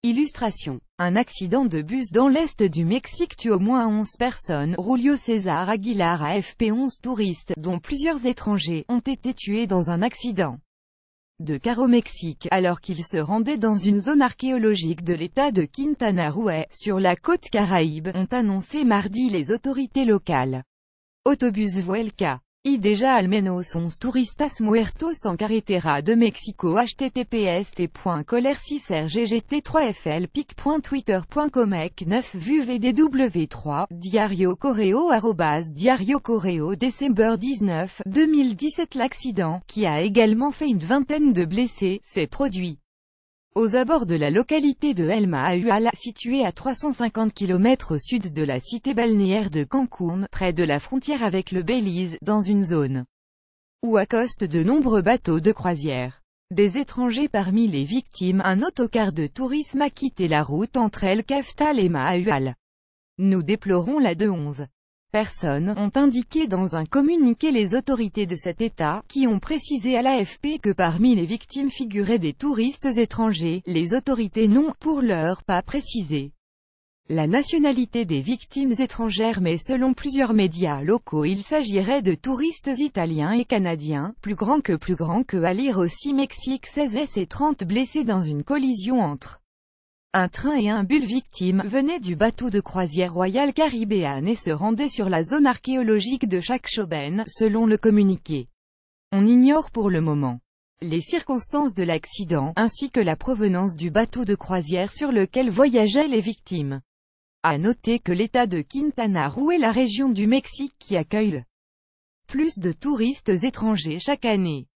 Illustration. Un accident de bus dans l'est du Mexique tue au moins 11 personnes. Julio César Aguilar AFP 11 touristes, dont plusieurs étrangers, ont été tués dans un accident de car au Mexique, alors qu'ils se rendaient dans une zone archéologique de l'état de Quintana Roo, sur la côte Caraïbe, ont annoncé mardi les autorités locales. Autobus Vuelca. Y deja al menos 11 turistas muertos en carretera de Mexico. https://rggt3flpic.twitter.com 9 VDW3, Diario Correo Diario Correo December 19, 2017. L'accident, qui a également fait une vingtaine de blessés, s'est produit aux abords de la localité de El Mahual, située à 350 km au sud de la cité balnéaire de Cancún, près de la frontière avec le Belize, dans une zone où accostent de nombreux bateaux de croisière. Des étrangers parmi les victimes. Un autocar de tourisme a quitté la route entre El Caftal et Mahual. Nous déplorons la de 11 personnes, ont indiqué dans un communiqué les autorités de cet État, qui ont précisé à l'AFP que parmi les victimes figuraient des touristes étrangers. Les autorités n'ont, pour l'heure, pas précisé la nationalité des victimes étrangères, mais selon plusieurs médias locaux il s'agirait de touristes italiens et canadiens. Plus grand que à lire aussi Mexique 16 et 30 blessés dans une collision entre un train et un bus. Victimes venaient du bateau de croisière Royal Caribbean et se rendaient sur la zone archéologique de Chac-Choben, selon le communiqué. On ignore pour le moment les circonstances de l'accident, ainsi que la provenance du bateau de croisière sur lequel voyageaient les victimes. À noter que l'état de Quintana Roo est la région du Mexique qui accueille le plus de touristes étrangers chaque année.